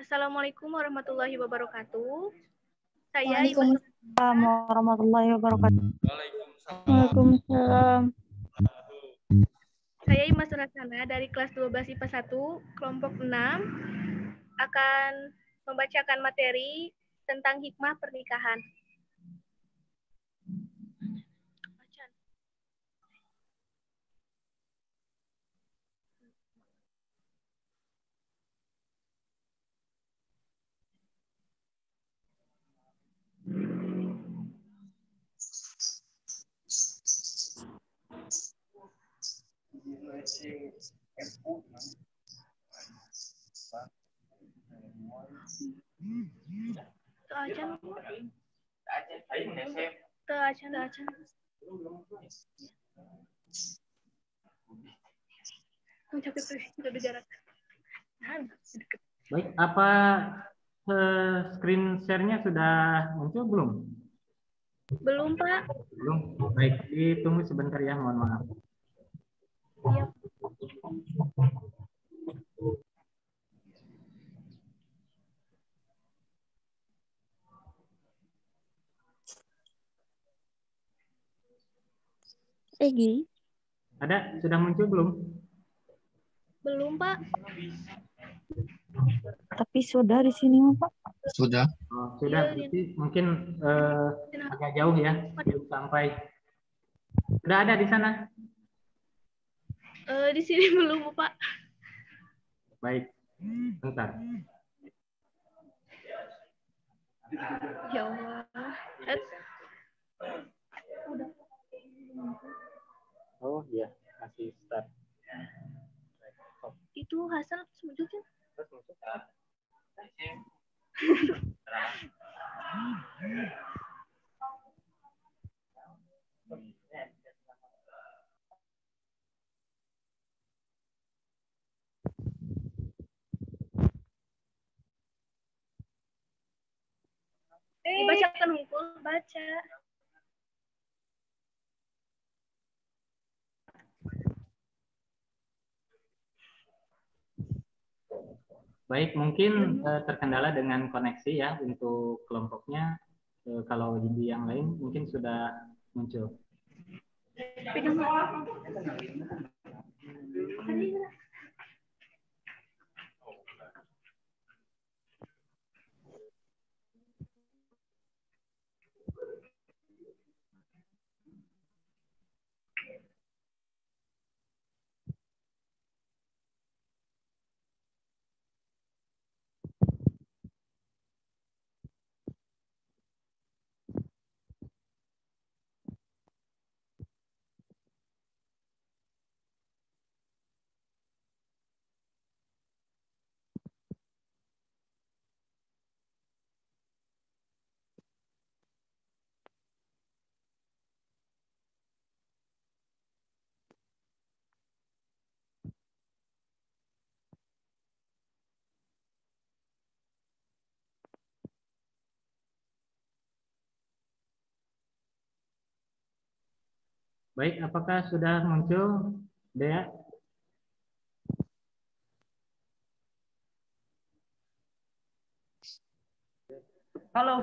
Assalamualaikum warahmatullahi wabarakatuh. Saya Waalaikumsalam warahmatullahi wabarakatuh. Waalaikumsalam. Saya Ima Sunasana dari kelas 12 IPA 1, kelompok 6, akan membacakan materi tentang hikmah pernikahan. Baik, apa screen share-nya sudah muncul belum? Belum, Pak. Belum. Baik, ditunggu sebentar ya, mohon maaf. Iya. Egi, Ada? Sudah muncul belum? Belum, Pak. Tapi sudah di sini, Pak. Sudah. Oh, sudah, berarti mungkin agak jauh ya, belum sampai. Sudah ada di sana? Di sini belum, Pak. Baik, bentar. Ya Allah. Oh iya, masih start. Itu Hasan sujudnya. Dibacakan hukum, baca. Baik, mungkin terkendala dengan koneksi ya untuk kelompoknya. Kalau di yang lain mungkin sudah muncul. Baik, apakah sudah muncul, Dea? Halo.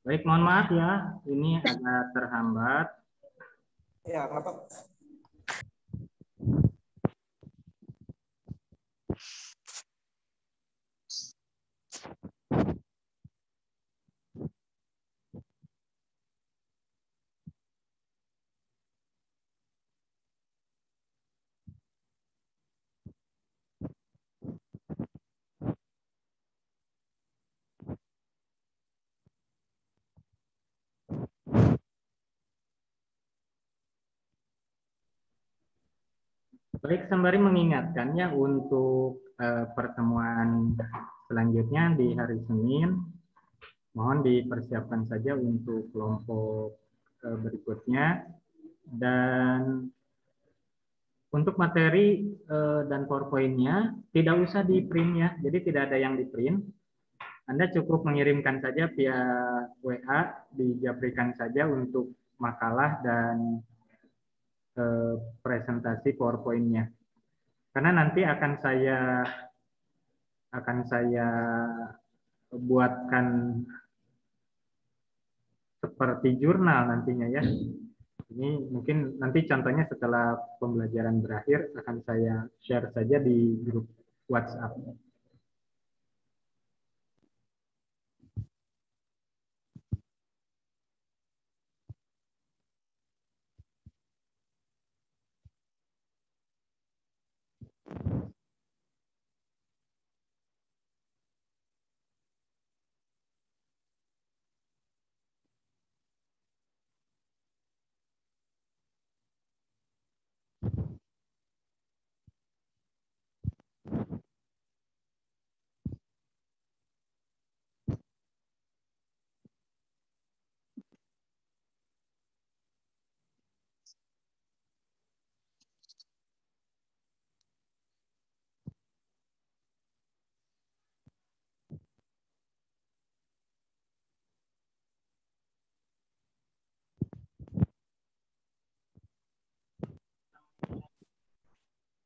Baik, mohon maaf ya, ini agak terhambat. Ya, kenapa? Baik, sembari mengingatkannya untuk pertemuan selanjutnya di hari Senin, mohon dipersiapkan saja untuk kelompok berikutnya. Dan untuk materi dan PowerPoint-nya tidak usah di print ya, jadi tidak ada yang di print. Anda cukup mengirimkan saja via WA, dijabrikan saja untuk makalah dan presentasi PowerPoint-nya. Karena nanti akan saya buatkan seperti jurnal nantinya ya. Ini mungkin nanti contohnya setelah pembelajaran berakhir akan saya share saja di grup WhatsApp.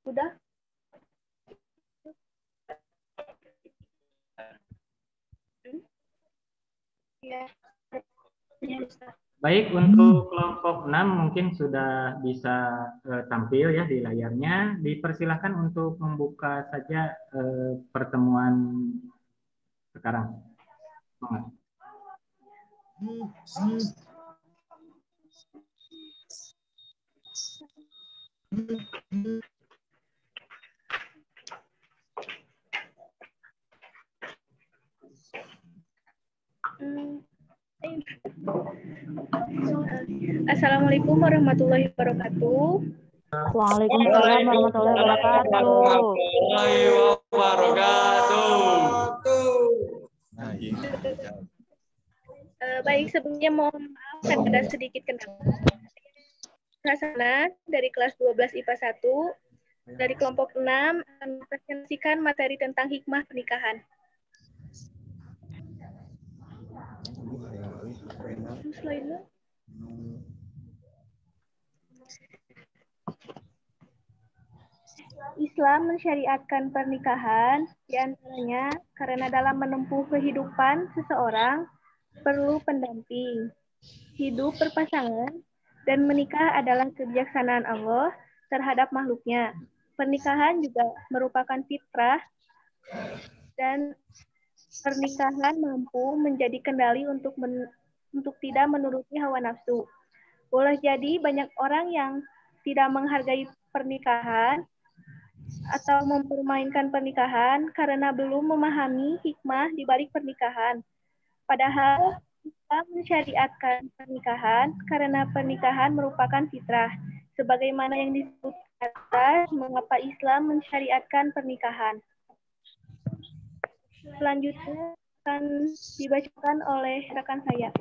Sudah? Ya. Baik, untuk kelompok 6 mungkin sudah bisa tampil ya di layarnya. Dipersilahkan untuk membuka saja pertemuan sekarang. Semangat. Assalamualaikum warahmatullahi wabarakatuh. Waalaikumsalam warahmatullahi wabarakatuh. Baik, sebelumnya mohon maaf ada sedikit kendala. Hasana dari kelas 12 IPA 1 dari kelompok 6 akan mempresentasikan materi tentang hikmah pernikahan. Slide-nya. Islam mensyariatkan pernikahan diantaranya karena dalam menempuh kehidupan seseorang perlu pendamping, hidup berpasangan, dan menikah adalah kebijaksanaan Allah terhadap makhluknya. Pernikahan juga merupakan fitrah dan pernikahan mampu menjadi kendali untuk tidak menuruti hawa nafsu. Boleh jadi banyak orang yang tidak menghargai pernikahan atau mempermainkan pernikahan karena belum memahami hikmah di balik pernikahan. Padahal Islam mensyariatkan pernikahan karena pernikahan merupakan fitrah. Sebagaimana yang disebut atas, mengapa Islam mensyariatkan pernikahan. Selanjutnya akan dibacakan oleh rekan saya.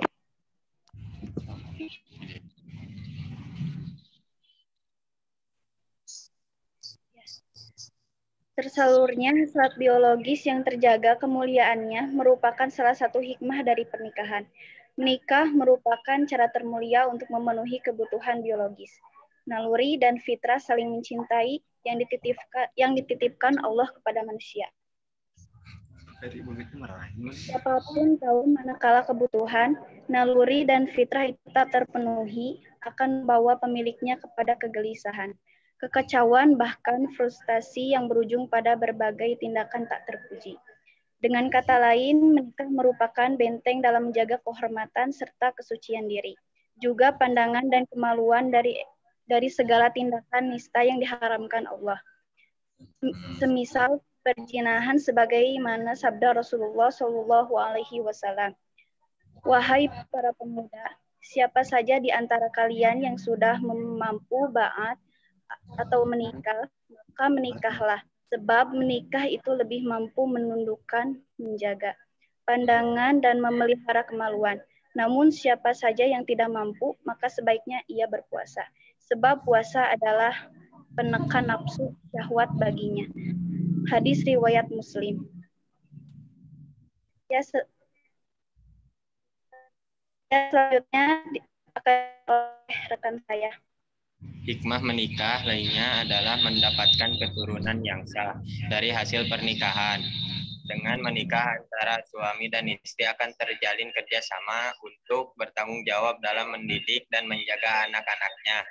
Tersalurnya hasrat biologis yang terjaga kemuliaannya merupakan salah satu hikmah dari pernikahan. Menikah merupakan cara termulia untuk memenuhi kebutuhan biologis. Naluri dan fitrah saling mencintai yang dititipkan Allah kepada manusia. Siapapun tahu manakala kebutuhan, naluri dan fitrah itu tak terpenuhi, akan membawa pemiliknya kepada kegelisahan, kekacauan, bahkan frustasi yang berujung pada berbagai tindakan tak terpuji. Dengan kata lain, menikah merupakan benteng dalam menjaga kehormatan serta kesucian diri. Juga pandangan dan kemaluan dari segala tindakan nista yang diharamkan Allah. Semisal perzinahan sebagaimana sabda Rasulullah Shallallahu Alaihi Wasallam. Wahai para pemuda, siapa saja di antara kalian yang sudah mampu ba'at atau menikah, maka menikahlah. Sebab menikah itu lebih mampu menundukkan, menjaga pandangan dan memelihara kemaluan. Namun siapa saja yang tidak mampu, maka sebaiknya ia berpuasa. Sebab puasa adalah penekan nafsu syahwat baginya. Hadis riwayat Muslim. Selanjutnya akan oleh rekan saya. Hikmah menikah lainnya adalah mendapatkan keturunan yang sah dari hasil pernikahan. Dengan menikah antara suami dan istri akan terjalin kerjasama untuk bertanggung jawab dalam mendidik dan menjaga anak-anaknya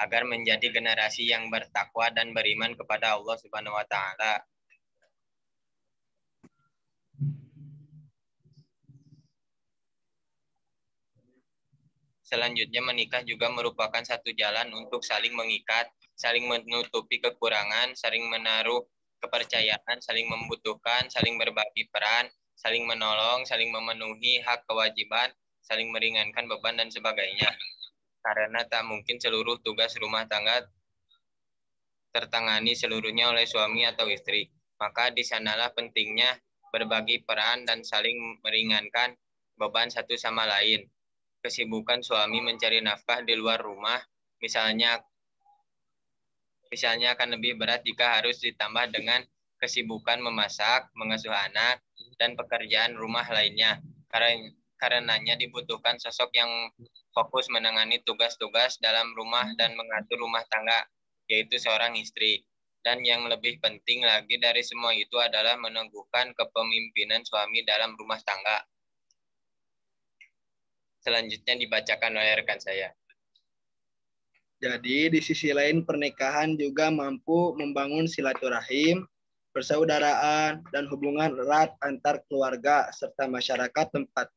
agar menjadi generasi yang bertakwa dan beriman kepada Allah Subhanahu wa taala. Selanjutnya, menikah juga merupakan satu jalan untuk saling mengikat, saling menutupi kekurangan, saling menaruh kepercayaan, saling membutuhkan, saling berbagi peran, saling menolong, saling memenuhi hak kewajiban, saling meringankan beban, dan sebagainya. Karena tak mungkin seluruh tugas rumah tangga tertangani seluruhnya oleh suami atau istri. Maka di sanalah pentingnya berbagi peran dan saling meringankan beban satu sama lain. Kesibukan suami mencari nafkah di luar rumah, misalnya akan lebih berat jika harus ditambah dengan kesibukan memasak, mengasuh anak, dan pekerjaan rumah lainnya. Karenanya dibutuhkan sosok yang fokus menangani tugas-tugas dalam rumah dan mengatur rumah tangga, yaitu seorang istri. Dan yang lebih penting lagi dari semua itu adalah meneguhkan kepemimpinan suami dalam rumah tangga. Selanjutnya dibacakan oleh rekan saya. Jadi di sisi lain pernikahan juga mampu membangun silaturahim, persaudaraan, dan hubungan erat antar keluarga serta masyarakat tempat.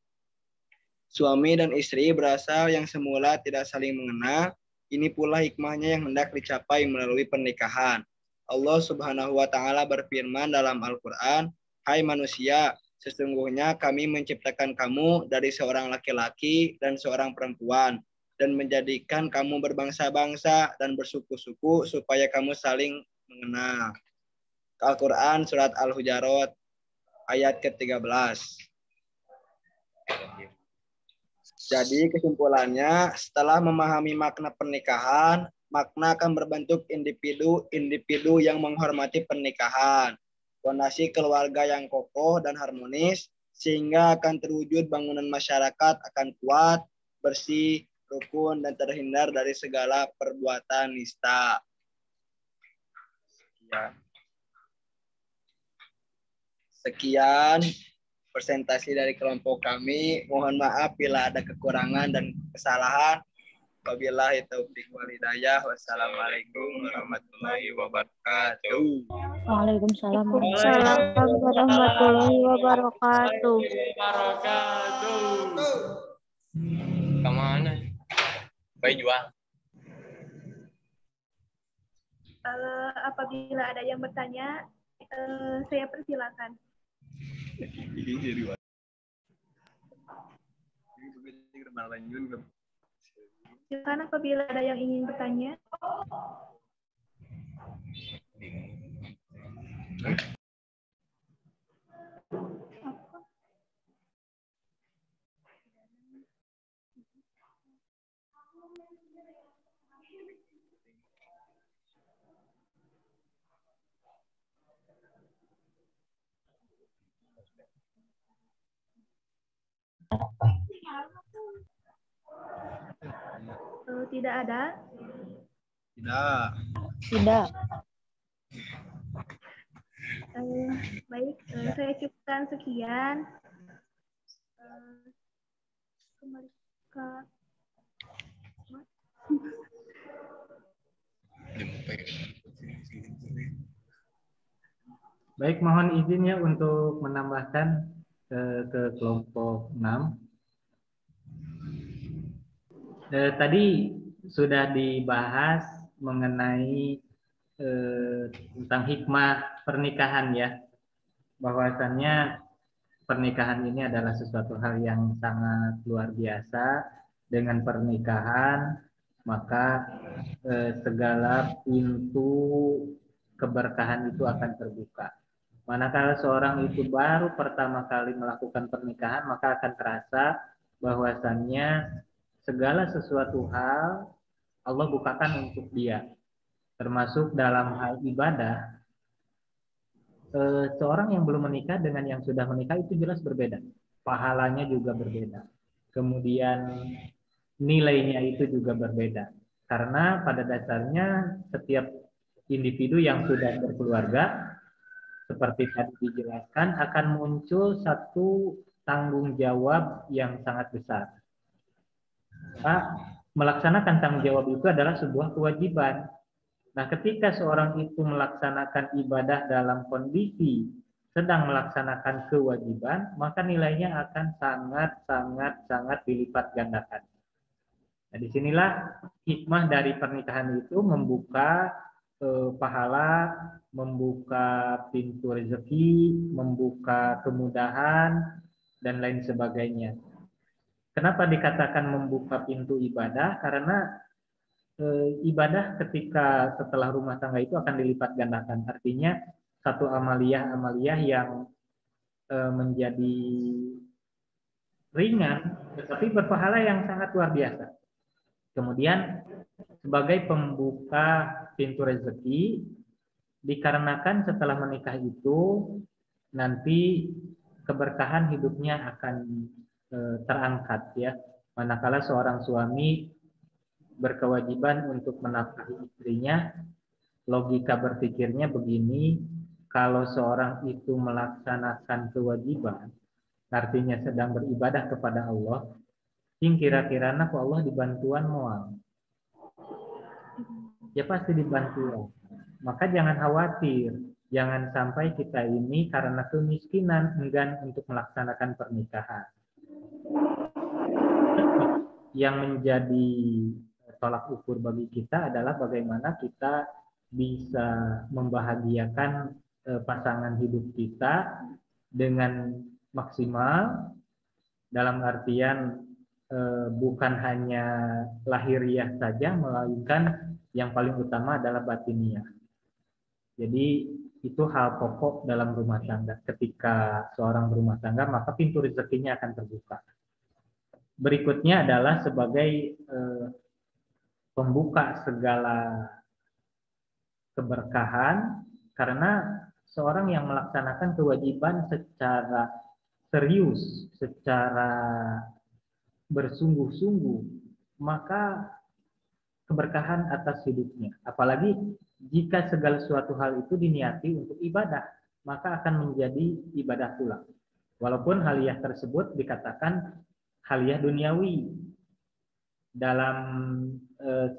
Suami dan istri berasal yang semula tidak saling mengenal, ini pula hikmahnya yang hendak dicapai melalui pernikahan. Allah Subhanahu wa taala berfirman dalam Al-Qur'an, "Hai manusia, sesungguhnya kami menciptakan kamu dari seorang laki-laki dan seorang perempuan, dan menjadikan kamu berbangsa-bangsa dan bersuku-suku supaya kamu saling mengenal." Al-Quran Surat Al-Hujarat ayat ke-13. Jadi kesimpulannya, setelah memahami makna pernikahan, makna akan berbentuk individu yang menghormati pernikahan, fondasi keluarga yang kokoh dan harmonis, sehingga akan terwujud bangunan masyarakat akan kuat, bersih, rukun, dan terhindar dari segala perbuatan nista. Sekian presentasi dari kelompok kami. Mohon maaf bila ada kekurangan dan kesalahan. Wabillahi taufiq wal hidayah. Wassalamualaikum warahmatullahi wabarakatuh. Waalaikumsalam warahmatullahi wabarakatuh. Kemana? Baik jual. Apabila ada yang bertanya, saya persilakan. Silakan apabila ada yang ingin bertanya. Tidak ada. Tidak. Baik, saya cukupkan sekian. Kembali ke Baik, mohon izin ya untuk menambahkan ke kelompok 6. Tadi sudah dibahas mengenai tentang hikmah pernikahan ya, bahwasannya pernikahan ini adalah sesuatu hal yang sangat luar biasa. Dengan pernikahan maka segala pintu keberkahan itu akan terbuka. Manakala seorang itu baru pertama kali melakukan pernikahan, maka akan terasa bahwasannya segala sesuatu hal Allah bukakan untuk dia. Termasuk dalam hal ibadah, seorang yang belum menikah dengan yang sudah menikah itu jelas berbeda. Pahalanya juga berbeda. Kemudian nilainya itu juga berbeda. Karena pada dasarnya setiap individu yang sudah berkeluarga, seperti tadi dijelaskan, akan muncul satu tanggung jawab yang sangat besar. Melaksanakan tanggung jawab itu adalah sebuah kewajiban. Nah, ketika seorang itu melaksanakan ibadah dalam kondisi sedang melaksanakan kewajiban, maka nilainya akan sangat dilipat gandakan. Nah, disinilah hikmah dari pernikahan itu membuka pahala, membuka pintu rezeki, membuka kemudahan, dan lain sebagainya. Kenapa dikatakan membuka pintu ibadah? Karena ibadah ketika setelah rumah tangga itu akan dilipat gandakan. Artinya satu amaliyah yang menjadi ringan, tetapi berpahala yang sangat luar biasa. Kemudian sebagai pembuka pintu rezeki, dikarenakan setelah menikah itu nanti keberkahan hidupnya akan terangkat ya. Manakala seorang suami berkewajiban untuk menafkahi istrinya, logika berpikirnya begini, kalau seorang itu melaksanakan kewajiban, artinya sedang beribadah kepada Allah, sing kira-kira ku Allah dibantuan moal. Ya pasti dibantuan. Maka jangan khawatir, jangan sampai kita ini karena kemiskinan enggan untuk melaksanakan pernikahan. Yang menjadi tolak ukur bagi kita adalah bagaimana kita bisa membahagiakan pasangan hidup kita dengan maksimal, dalam artian bukan hanya lahiriah saja, melainkan yang paling utama adalah batiniah. Jadi itu hal pokok dalam rumah tangga. Ketika seorang berumah tangga, maka pintu rezekinya akan terbuka. Berikutnya adalah sebagai pembuka segala keberkahan, karena seorang yang melaksanakan kewajiban secara serius, secara bersungguh-sungguh, maka keberkahan atas hidupnya. Apalagi jika segala suatu hal itu diniati untuk ibadah, maka akan menjadi ibadah pula. Walaupun haliyah tersebut dikatakan haliyah duniawi. Dalam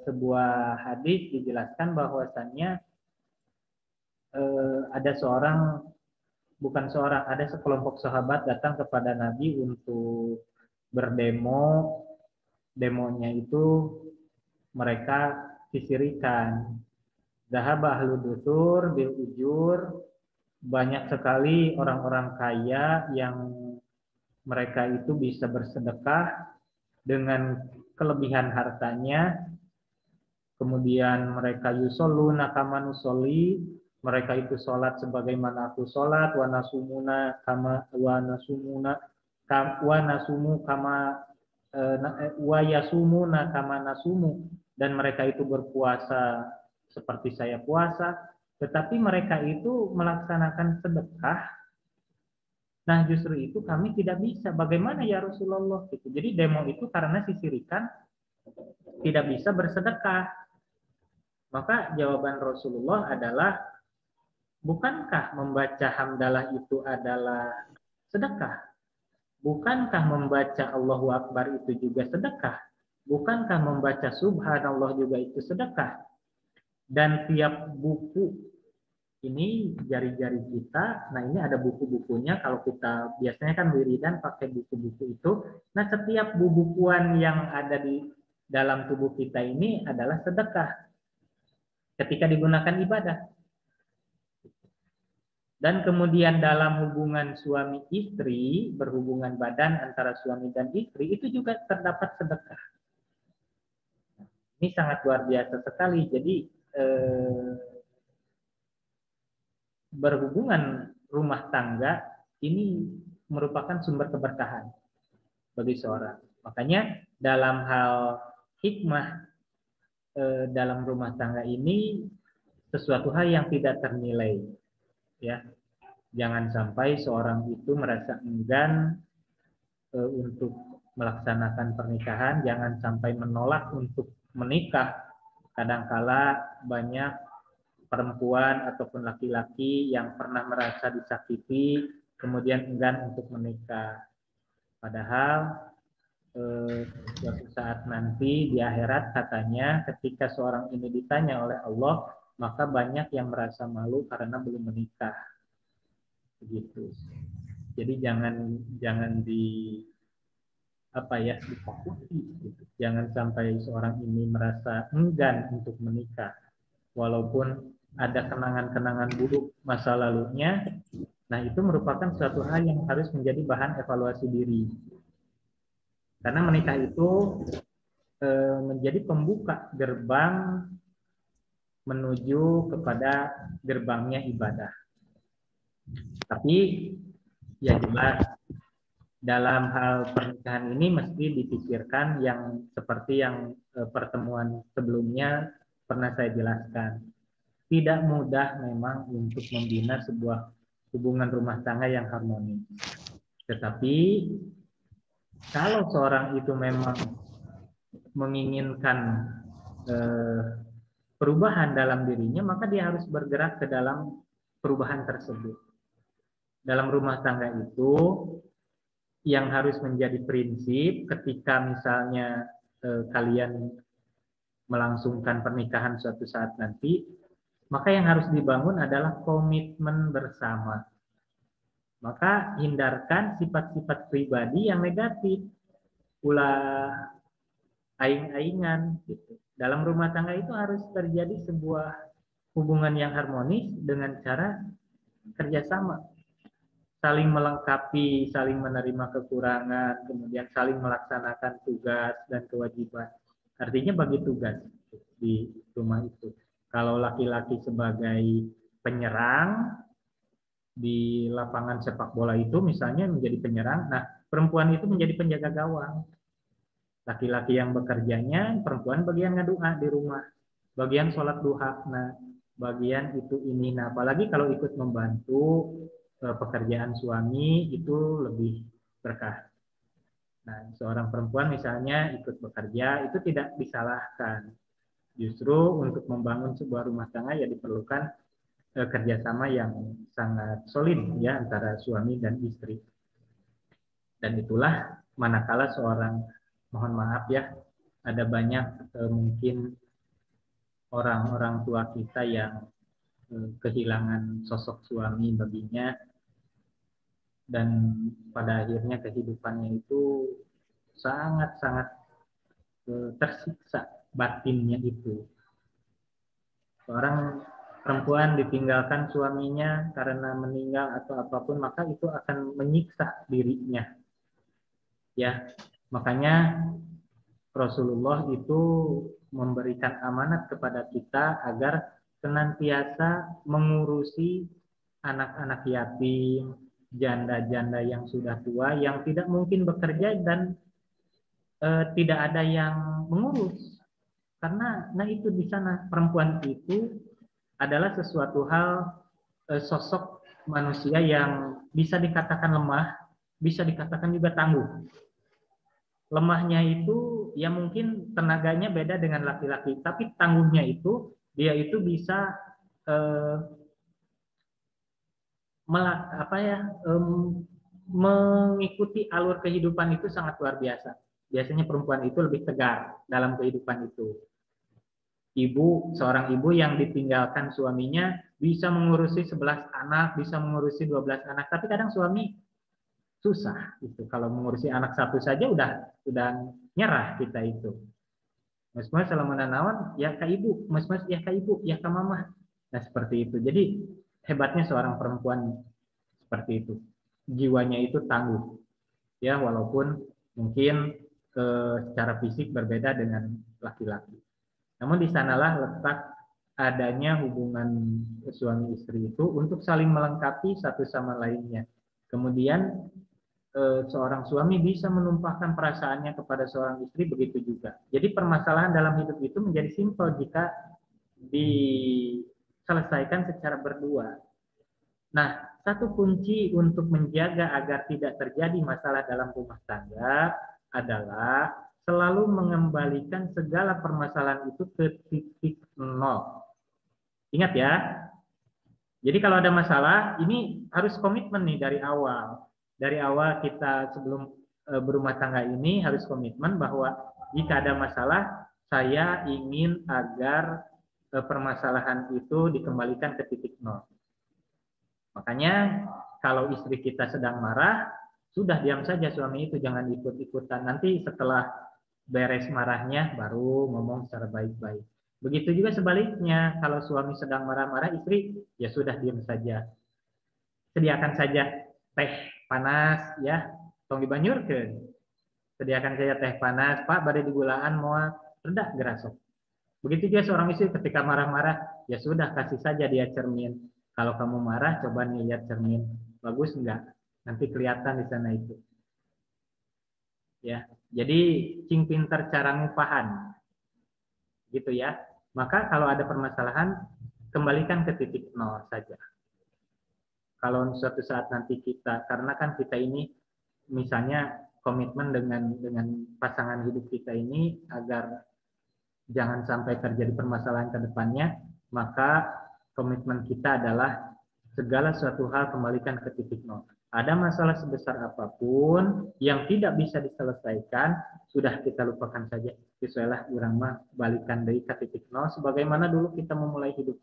sebuah hadis dijelaskan bahwasannya ada ada sekelompok sahabat datang kepada Nabi untuk berdemo. Demonya itu mereka sisirikan. Zahaba ahlu dusur bil ujur, banyak sekali orang-orang kaya yang mereka itu bisa bersedekah dengan kelebihan hartanya. Kemudian mereka yusalluna kama nusolli, mereka itu sholat sebagaimana aku sholat, wa nasumuna kama wa nasumu kama wa yasumuna kama nasumu, dan mereka itu berpuasa seperti saya puasa, tetapi mereka itu melaksanakan sedekah. Nah, justru itu kami tidak bisa. Bagaimana ya Rasulullah? Gitu. Jadi demo itu karena sisirikan tidak bisa bersedekah. Maka jawaban Rasulullah adalah, bukankah membaca hamdalah itu adalah sedekah? Bukankah membaca Allahu Akbar itu juga sedekah? Bukankah membaca Subhanallah juga itu sedekah? Dan tiap buku ini jari-jari kita, nah ini ada buku-bukunya. Kalau kita biasanya kan wiridan pakai buku-buku itu. Nah, setiap bubukuan yang ada di dalam tubuh kita ini adalah sedekah ketika digunakan ibadah. Dan kemudian dalam hubungan suami istri, berhubungan badan antara suami dan istri, itu juga terdapat sedekah. Ini sangat luar biasa sekali. Jadi berhubungan rumah tangga ini merupakan sumber keberkahan bagi seorang. Makanya dalam hal hikmah dalam rumah tangga ini sesuatu hal yang tidak ternilai. Ya, jangan sampai seorang itu merasa enggan untuk melaksanakan pernikahan, jangan sampai menolak untuk menikah. Kadangkala banyak perempuan ataupun laki-laki yang pernah merasa disakiti, kemudian enggan untuk menikah. Padahal suatu saat nanti di akhirat katanya ketika seorang ini ditanya oleh Allah, maka banyak yang merasa malu karena belum menikah. Begitu. Jadi jangan ditakuti. Gitu. Jangan sampai seorang ini merasa enggan untuk menikah, walaupun ada kenangan-kenangan buruk masa lalunya. Nah, itu merupakan suatu hal yang harus menjadi bahan evaluasi diri. Karena menikah itu menjadi pembuka gerbang menuju kepada gerbangnya ibadah. Tapi ya jelas dalam hal pernikahan ini mesti dipikirkan yang seperti yang pertemuan sebelumnya pernah saya jelaskan. Tidak mudah memang untuk membina sebuah hubungan rumah tangga yang harmonis. Tetapi kalau seorang itu memang menginginkan perubahan dalam dirinya, maka dia harus bergerak ke dalam perubahan tersebut. Dalam rumah tangga itu yang harus menjadi prinsip ketika misalnya kalian melangsungkan pernikahan suatu saat nanti, maka yang harus dibangun adalah komitmen bersama. Maka hindarkan sifat-sifat pribadi yang negatif, ulah aing-aingan gitu. Dalam rumah tangga itu harus terjadi sebuah hubungan yang harmonis dengan cara kerjasama, saling melengkapi, saling menerima kekurangan, kemudian saling melaksanakan tugas dan kewajiban. Artinya bagi tugas di rumah itu. Kalau laki-laki sebagai penyerang di lapangan sepak bola itu misalnya menjadi penyerang, nah perempuan itu menjadi penjaga gawang. Laki-laki yang bekerjanya, perempuan bagian ngedoa di rumah, bagian sholat duha, nah bagian itu ini. Nah apalagi kalau ikut membantu pekerjaan suami itu lebih berkah. Nah seorang perempuan misalnya ikut bekerja itu tidak disalahkan. Justru untuk membangun sebuah rumah tangga ya diperlukan kerjasama yang sangat solid ya antara suami dan istri. Dan itulah manakala seorang, mohon maaf ya, ada banyak mungkin orang-orang tua kita yang kehilangan sosok suami baginya, dan pada akhirnya kehidupannya itu sangat-sangat tersiksa batinnya itu. Seorang perempuan ditinggalkan suaminya karena meninggal atau apapun, maka itu akan menyiksa dirinya. Ya, makanya Rasulullah itu memberikan amanat kepada kita agar senantiasa mengurusi anak-anak yatim, janda-janda yang sudah tua, yang tidak mungkin bekerja dan tidak ada yang mengurus. Karena itu di sana perempuan itu adalah sesuatu hal sosok manusia yang bisa dikatakan lemah, bisa dikatakan juga tangguh. Lemahnya itu ya mungkin tenaganya beda dengan laki-laki, tapi tangguhnya itu dia itu bisa mengikuti alur kehidupan itu sangat luar biasa. Biasanya perempuan itu lebih tegar dalam kehidupan itu. Seorang ibu yang ditinggalkan suaminya bisa mengurusi 11 anak, bisa mengurusi 12 anak, tapi kadang suami susah itu. Kalau mengurusi anak satu saja udah nyerah kita itu. Mas kalau menanawan ya ke ibu, mas ya ke ibu, ya ke mama. Nah, seperti itu. Jadi hebatnya seorang perempuan seperti itu. Jiwanya itu tangguh. Ya, walaupun mungkin secara fisik berbeda dengan laki-laki. Namun di sanalah letak adanya hubungan suami istri itu untuk saling melengkapi satu sama lainnya. Kemudian seorang suami bisa menumpahkan perasaannya kepada seorang istri, begitu juga. Jadi permasalahan dalam hidup itu menjadi simpel jika diselesaikan secara berdua. Nah, satu kunci untuk menjaga agar tidak terjadi masalah dalam rumah tangga adalah selalu mengembalikan segala permasalahan itu ke titik nol. Ingat ya, jadi kalau ada masalah, ini harus komitmen nih dari awal. Dari awal kita sebelum berumah tangga ini harus komitmen bahwa jika ada masalah, saya ingin agar permasalahan itu dikembalikan ke titik nol. Makanya kalau istri kita sedang marah, sudah diam saja suami itu, jangan ikut-ikutan. Nanti setelah beres marahnya baru ngomong secara baik-baik. Begitu juga sebaliknya, kalau suami sedang marah-marah, istri ya sudah diam saja. Sediakan saja teh panas ya, tong dibanyurkeun. Sediakan saja teh panas, Pak bade digulaan moal reda gerasok. Begitu juga seorang istri ketika marah-marah, ya sudah kasih saja dia cermin. Kalau kamu marah, coba nih lihat cermin. Bagus enggak? Nanti kelihatan di sana itu. Ya, jadi cing pinter cara ngupahan. Gitu ya. Maka kalau ada permasalahan, kembalikan ke titik nol saja. Kalau suatu saat nanti kita, karena kan kita ini misalnya komitmen dengan pasangan hidup kita ini agar jangan sampai terjadi permasalahan ke depannya, maka komitmen kita adalah segala suatu hal kembalikan ke titik nol. Ada masalah sebesar apapun yang tidak bisa diselesaikan, sudah kita lupakan saja. Sesuailah urang mah balikan deui ke titik nol sebagaimana dulu kita memulai hidup.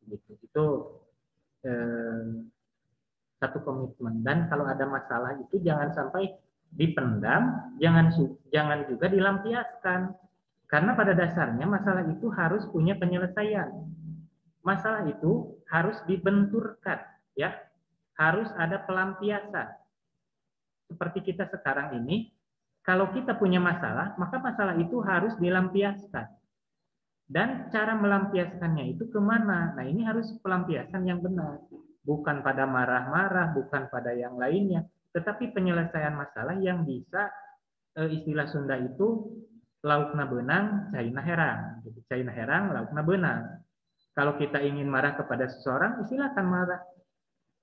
Gitu. Itu satu komitmen. Dan kalau ada masalah itu jangan sampai dipendam, jangan juga dilampiaskan. Karena pada dasarnya masalah itu harus punya penyelesaian. Masalah itu harus dibenturkan, ya. Harus ada pelampiasan. Seperti kita sekarang ini, kalau kita punya masalah, maka masalah itu harus dilampiaskan. Dan cara melampiaskannya itu kemana? Nah, ini harus pelampiasan yang benar. Bukan pada marah-marah, bukan pada yang lainnya. Tetapi penyelesaian masalah yang bisa, istilah Sunda itu, laukna beunang, caina herang. Caina herang, laukna beunang. Kalau kita ingin marah kepada seseorang, silakan marah.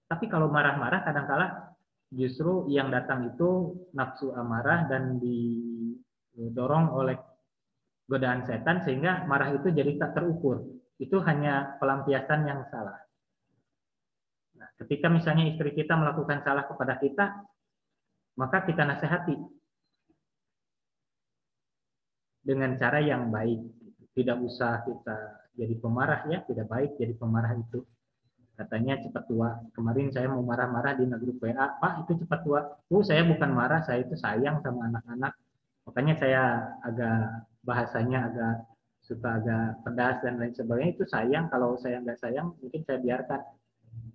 Tapi kalau marah-marah, kadang-kala justru yang datang itu nafsu amarah dan didorong oleh godaan setan sehingga marah itu jadi tak terukur. Itu hanya pelampiasan yang salah. Nah, ketika misalnya istri kita melakukan salah kepada kita, maka kita nasihati dengan cara yang baik. Tidak usah kita jadi pemarah ya, tidak baik jadi pemarah itu. Katanya cepat tua. Kemarin saya mau marah-marah di grup WA, Pak itu cepat tua. Saya bukan marah, saya itu sayang sama anak-anak. Makanya saya agak bahasanya suka agak pedas dan lain sebagainya. Itu sayang, kalau saya nggak sayang mungkin saya biarkan.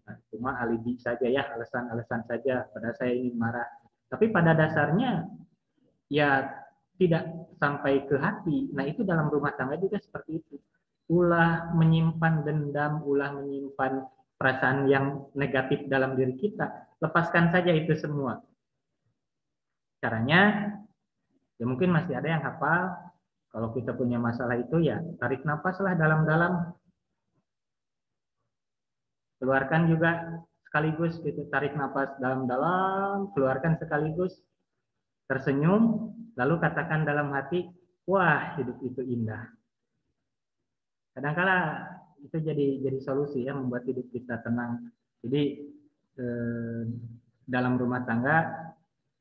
Nah, cuma alibi saja ya, alasan-alasan saja pada saya ingin marah. Tapi pada dasarnya ya tidak sampai ke hati. Nah itu dalam rumah tangga juga seperti itu. Ulah menyimpan dendam, ulah menyimpan perasaan yang negatif dalam diri kita. Lepaskan saja itu semua. Caranya, ya mungkin masih ada yang hafal. Kalau kita punya masalah itu ya tarik nafaslah dalam-dalam. Keluarkan juga sekaligus gitu, tarik nafas dalam-dalam, keluarkan sekaligus, tersenyum, lalu katakan dalam hati, wah hidup itu indah. Kadang-kala itu jadi solusi ya, membuat hidup kita tenang. Jadi dalam rumah tangga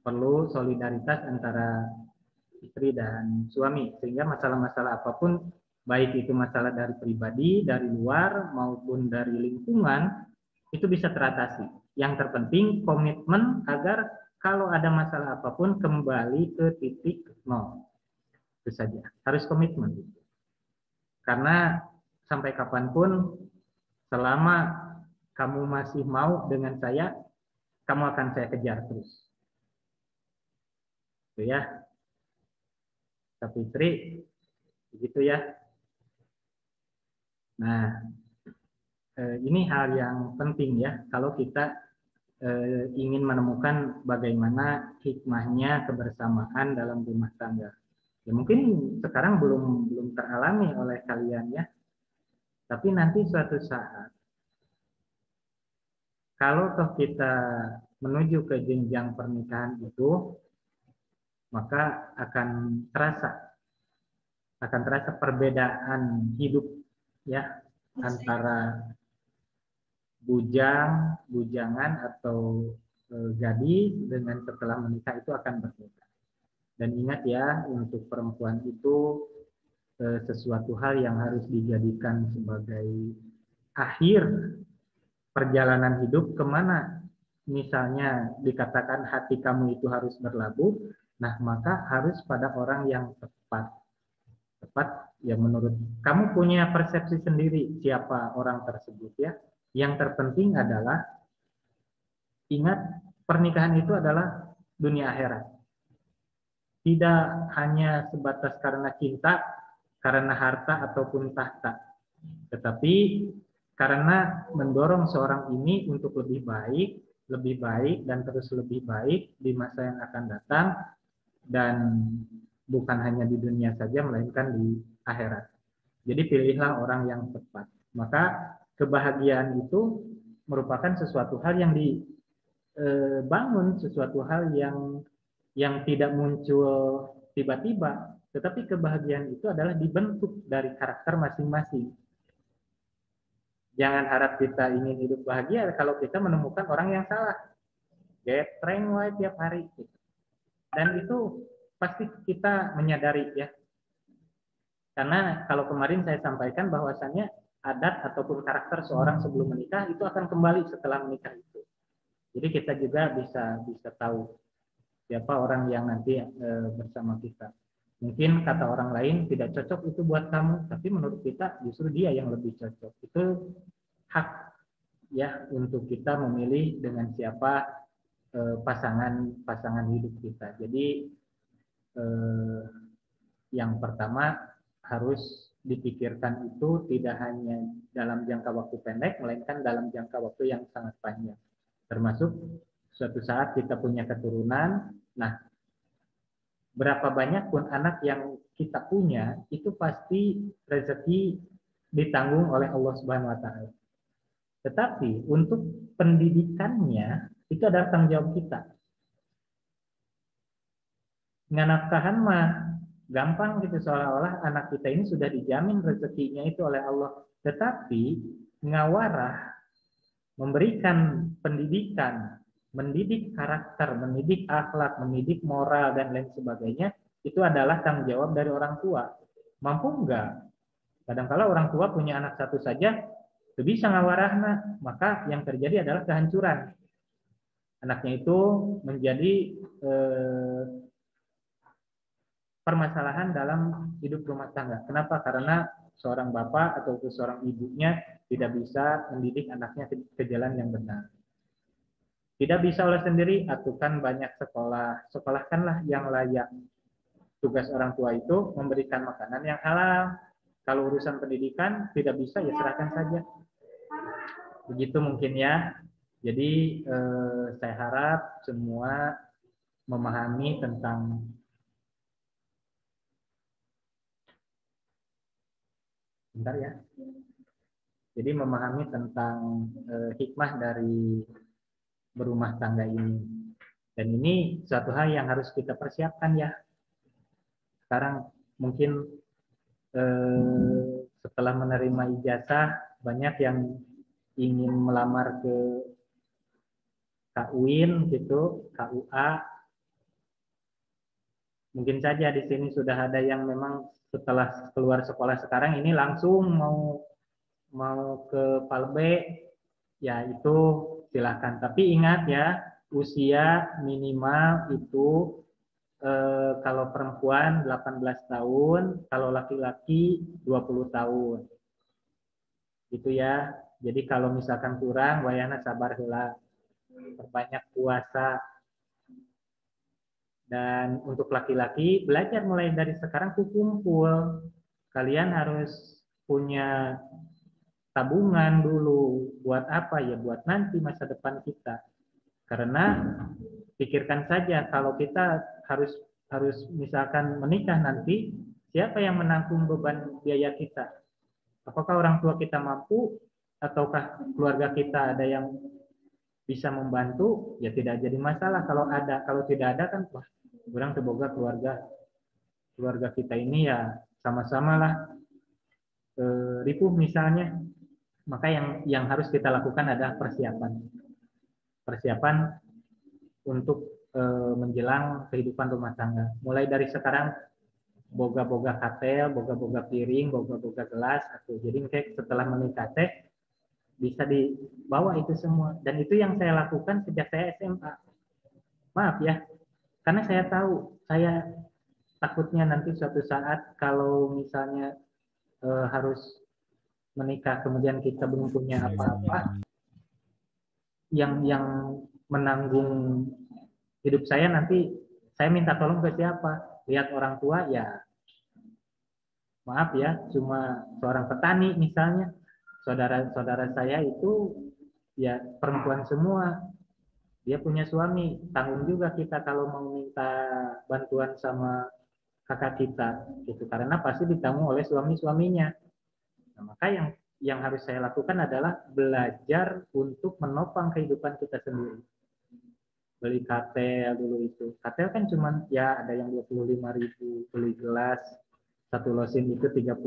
perlu solidaritas antara istri dan suami, sehingga masalah-masalah apapun, baik itu masalah dari pribadi, dari luar, maupun dari lingkungan, itu bisa teratasi. Yang terpenting komitmen agar kalau ada masalah apapun kembali ke titik nol. Itu saja, harus komitmen. Karena sampai kapanpun, selama kamu masih mau dengan saya, kamu akan saya kejar terus. Itu ya. Tapi istri, begitu ya. Nah, ini hal yang penting ya, kalau kita ingin menemukan bagaimana hikmahnya kebersamaan dalam rumah tangga. Ya mungkin sekarang belum teralami oleh kalian ya. Tapi nanti suatu saat, kalau toh kita menuju ke jenjang pernikahan itu, maka akan terasa perbedaan hidup ya antara bujangan atau gadis dengan setelah menikah itu akan berbeda. Dan ingat ya, untuk perempuan itu sesuatu hal yang harus dijadikan sebagai akhir perjalanan hidup kemana. Misalnya dikatakan hati kamu itu harus berlabuh, nah maka harus pada orang yang tepat. Tepat ya menurut kamu punya persepsi sendiri siapa orang tersebut ya. Yang terpenting adalah ingat pernikahan itu adalah dunia akhirat. Tidak hanya sebatas karena cinta, karena harta ataupun tahta. Tetapi karena mendorong seorang ini untuk lebih baik dan terus lebih baik di masa yang akan datang, dan bukan hanya di dunia saja melainkan di akhirat. Jadi pilihlah orang yang tepat. Maka kebahagiaan itu merupakan sesuatu hal yang dibangun, sesuatu hal yang tidak muncul tiba-tiba, tetapi kebahagiaan itu adalah dibentuk dari karakter masing-masing. Jangan harap kita ingin hidup bahagia kalau kita menemukan orang yang salah. Getreng wae tiap hari. Dan itu pasti kita menyadari ya. Karena kalau kemarin saya sampaikan bahwasannya adat ataupun karakter seorang sebelum menikah itu akan kembali setelah menikah itu. Jadi kita juga bisa tahu siapa orang yang nanti bersama kita. Mungkin kata orang lain tidak cocok itu buat kamu, tapi menurut kita justru dia yang lebih cocok. Itu hak ya untuk kita memilih dengan siapa pasangan hidup kita. Jadi yang pertama harus dipikirkan itu tidak hanya dalam jangka waktu pendek, melainkan dalam jangka waktu yang sangat panjang. Termasuk suatu saat kita punya keturunan, nah berapa banyak pun anak yang kita punya, itu pasti rezeki ditanggung oleh Allah Subhanahu wa Ta'ala. Tetapi untuk pendidikannya itu adalah tanggung jawab kita. Nganafkahan mah gampang gitu, seolah-olah anak kita ini sudah dijamin rezekinya itu oleh Allah. Tetapi ngawarah, memberikan pendidikan, mendidik karakter, mendidik akhlak, mendidik moral, dan lain sebagainya, itu adalah tanggung jawab dari orang tua. Mampu enggak? Kadang-kala orang tua punya anak satu saja, itu bisa ngawarahna, maka yang terjadi adalah kehancuran. Anaknya itu menjadi permasalahan dalam hidup rumah tangga. Kenapa? Karena seorang bapak atau seorang ibunya tidak bisa mendidik anaknya ke jalan yang benar. Tidak bisa oleh sendiri, atukan banyak sekolah. Sekolahkanlah yang layak. Tugas orang tua itu memberikan makanan yang halal. Kalau urusan pendidikan tidak bisa, ya serahkan saja. Begitu mungkin ya. Jadi saya harap semua memahami tentang bentar ya. Jadi memahami tentang hikmah dari berumah tangga ini. Dan ini suatu hal yang harus kita persiapkan ya. Sekarang mungkin setelah menerima ijazah, banyak yang ingin melamar ke KUIN gitu, KUA. Mungkin saja di sini sudah ada yang memang setelah keluar sekolah sekarang ini langsung mau ke Palbe, ya itu silakan. Tapi ingat ya, usia minimal itu kalau perempuan 18 tahun, kalau laki-laki 20 tahun. Gitu ya. Jadi kalau misalkan kurang, wayana sabar heula. Perbanyak puasa. Dan untuk laki-laki, belajar mulai dari sekarang kumpul. Kalian harus punya tabungan dulu. Buat apa ya? Buat nanti masa depan kita. Karena pikirkan saja kalau kita harus misalkan menikah nanti, siapa yang menanggung beban biaya kita? Apakah orang tua kita mampu ataukah keluarga kita ada yang bisa membantu? Ya tidak jadi masalah kalau ada. Kalau tidak ada kan wah, kurang terboga keluarga kita ini ya sama-sama lah ripuh misalnya. Maka yang harus kita lakukan adalah persiapan untuk menjelang kehidupan rumah tangga. Mulai dari sekarang boga-boga katel, boga-boga piring, boga-boga gelas, atau jadi setelah menikah teh bisa dibawa itu semua. Dan itu yang saya lakukan sejak saya SMA. Maaf ya, karena saya tahu saya takutnya nanti suatu saat kalau misalnya harus menikah kemudian kita belum punya apa-apa, yang menanggung hidup saya nanti saya minta tolong ke siapa? Lihat orang tua ya maaf ya, cuma seorang petani misalnya, saudara-saudara saya itu ya perempuan semua, dia punya suami, tanggung juga kita kalau mau minta bantuan sama kakak kita, gitu karena pasti ditanggung oleh suami-suaminya. Nah, maka yang harus saya lakukan adalah belajar untuk menopang kehidupan kita sendiri. Beli katel dulu itu. Katel kan cuman ya ada yang 25.000, beli gelas satu losin itu 30.000.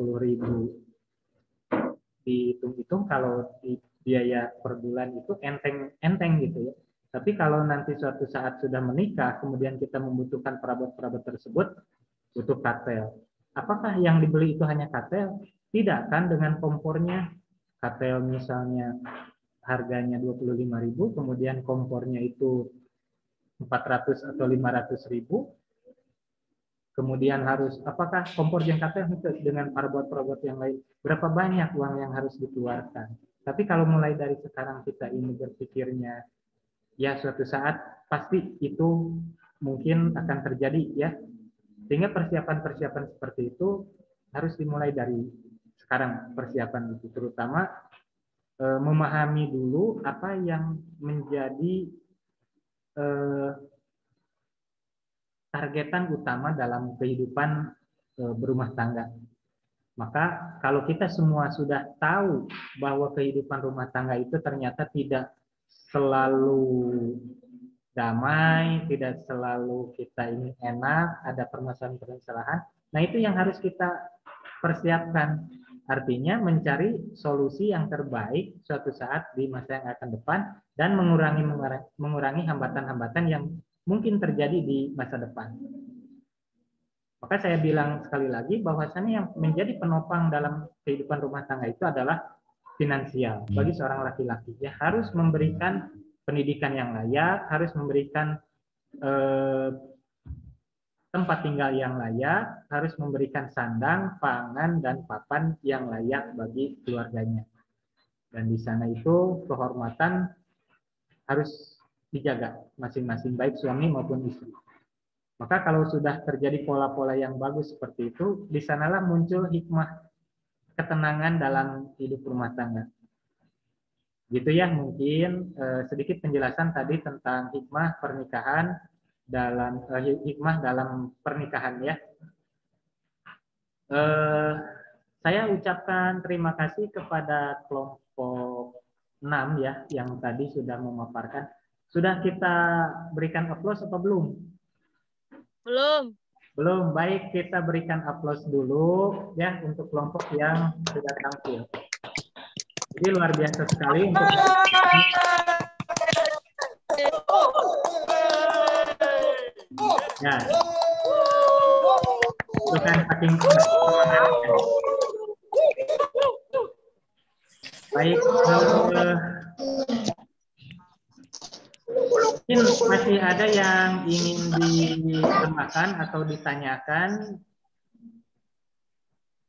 Dihitung-hitung kalau di biaya per bulan itu enteng gitu ya. Tapi kalau nanti suatu saat sudah menikah, kemudian kita membutuhkan perabot-perabot tersebut, butuh katel. Apakah yang dibeli itu hanya katel? Tidak kan, dengan kompornya. Katel misalnya harganya 25.000, kemudian kompornya itu 400 atau 500.000, kemudian harus apakah kompor jengkatnya dengan perabot-perabot yang lain, berapa banyak uang yang harus dikeluarkan. Tapi kalau mulai dari sekarang kita ini berpikirnya ya suatu saat pasti itu mungkin akan terjadi ya, sehingga persiapan-persiapan seperti itu harus dimulai dari sekarang. Persiapan itu terutama memahami dulu apa yang menjadi targetan utama dalam kehidupan berumah tangga. Maka kalau kita semua sudah tahu bahwa kehidupan rumah tangga itu ternyata tidak selalu damai, tidak selalu kita ini enak, ada permasalahan-permasalahan, Nah, itu yang harus kita persiapkan. Artinya mencari solusi yang terbaik suatu saat di masa yang akan depan dan mengurangi hambatan-hambatan yang mungkin terjadi di masa depan. Maka saya bilang sekali lagi bahwasannya yang menjadi penopang dalam kehidupan rumah tangga itu adalah finansial bagi seorang laki-laki. Ya, harus memberikan pendidikan yang layak, harus memberikan tempat tinggal yang layak, harus memberikan sandang, pangan, dan papan yang layak bagi keluarganya. Dan di sana itu kehormatan harus dijaga masing-masing, baik suami maupun istri. Maka kalau sudah terjadi pola-pola yang bagus seperti itu, di sanalah muncul hikmah ketenangan dalam hidup rumah tangga. Gitu ya, mungkin sedikit penjelasan tadi tentang hikmah pernikahan hikmah dalam pernikahan ya. Saya ucapkan terima kasih kepada kelompok 6 ya yang tadi sudah memaparkan. Sudah kita berikan aplaus apa belum? Belum. Belum. Baik, kita berikan aplaus dulu ya untuk kelompok yang sudah tampil. Jadi luar biasa sekali untuk ya. Bukan saking baik. Mungkin masih ada yang ingin ditambahkan atau ditanyakan.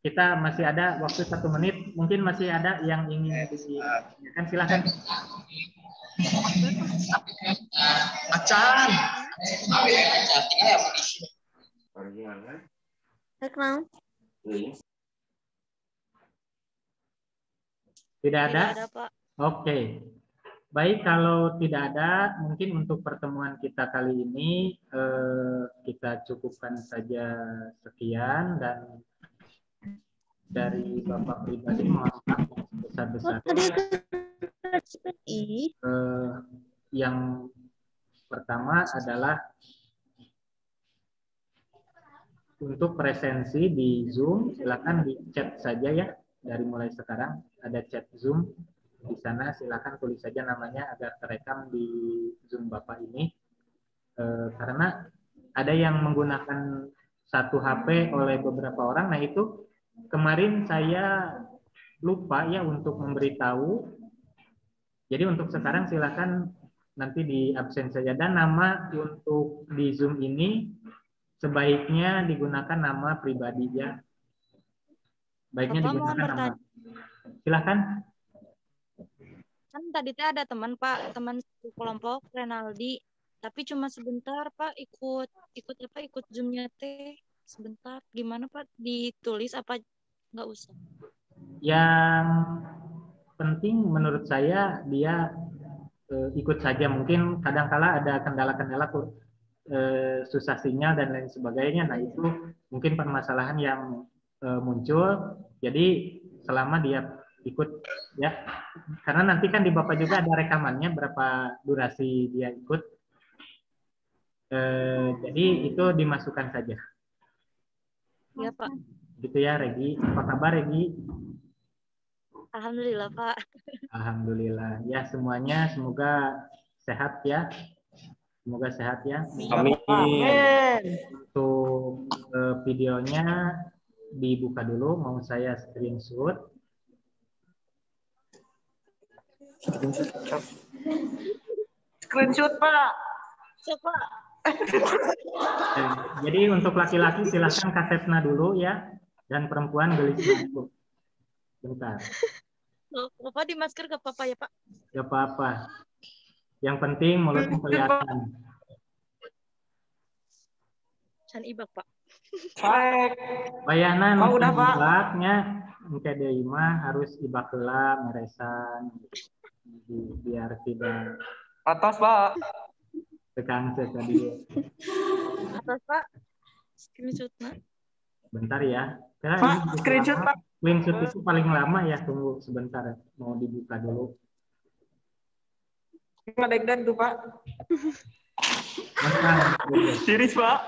Kita masih ada waktu 1 menit. Mungkin masih ada yang ingin ditanyakan. Silahkan. Macan. Tidak ada? Tidak ada, Pak. Oke. Baik, kalau tidak ada, mungkin untuk pertemuan kita kali ini kita cukupkan saja sekian, dan dari Bapak pribadi mohon maaf yang sebesar-besarnya. Yang pertama adalah untuk presensi di Zoom, silakan di chat saja ya. Dari mulai sekarang ada chat Zoom. Di sana silakan tulis saja namanya agar terekam di Zoom Bapak ini. Karena ada yang menggunakan satu HP oleh beberapa orang. Nah, itu kemarin saya lupa ya untuk memberitahu. Jadi untuk sekarang silakan nanti di absen saja. Dan nama untuk di Zoom ini sebaiknya digunakan nama pribadi ya. Baiknya Bapak digunakan mohon nama. Silakan. Kan tadi teh ada teman Pak, teman satu kelompok Renaldi, tapi cuma sebentar Pak ikut Zoom-nya teh sebentar. Gimana Pak, ditulis apa nggak usah? Yang penting menurut saya dia ikut saja. Mungkin kadang-kala ada kendala-kendala susah sinyal dan lain sebagainya. Nah, itu mungkin permasalahan yang muncul. Jadi selama dia ikut ya, karena nanti kan di Bapak juga ada rekamannya berapa durasi dia ikut. Jadi itu dimasukkan saja. Iya Pak. Gitu ya Regi. Apa kabar Regi? Alhamdulillah Pak. Alhamdulillah. Ya semuanya semoga sehat ya. Semoga sehat ya. Amin. Untuk videonya dibuka dulu. Mau saya screenshot. Screenshot Pak. Siapa? Jadi untuk laki-laki silahkan kasetna dulu ya, dan perempuan gelis dulu. Bentar. Bapak di masker gak apa-apa ya Pak? Gak apa-apa. Yang penting mulutnya kelihatan. Can ibak Pak. Baik. Bayana Pak, udah, Pak. ibaknya engke deui mah harus ibak heula meresan biar tidak Atas Pak. tekan tadi. Atas Pak. Screenshot-nya. Bentar ya. Karena Pak, ini screenshot Pak. screenshot itu paling lama ya, tunggu sebentar mau dibuka dulu. Ngadeg-deg tuh Pak. Bentar. Tiris Pak.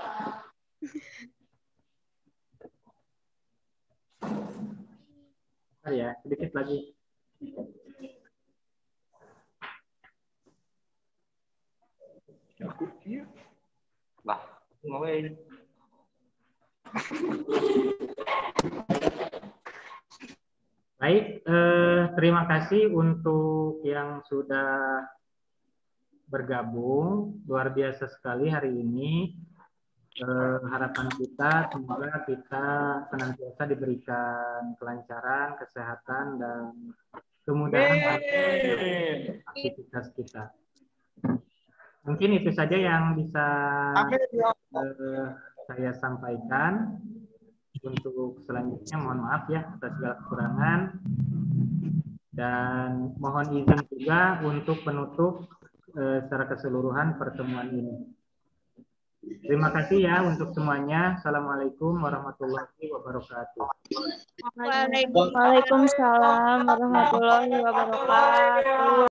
Bentar ya, sedikit lagi. Bah, ngomongin. Baik, terima kasih untuk yang sudah bergabung. Luar biasa sekali hari ini. Harapan kita semoga kita senantiasa diberikan kelancaran, kesehatan, dan kemudahan dalam aktivitas kita. Mungkin itu saja yang bisa saya sampaikan. Untuk selanjutnya mohon maaf ya atas segala kekurangan, dan mohon izin juga untuk penutup secara keseluruhan pertemuan ini. Terima kasih ya untuk semuanya. Assalamualaikum warahmatullahi wabarakatuh. Waalaikumsalam warahmatullahi wabarakatuh.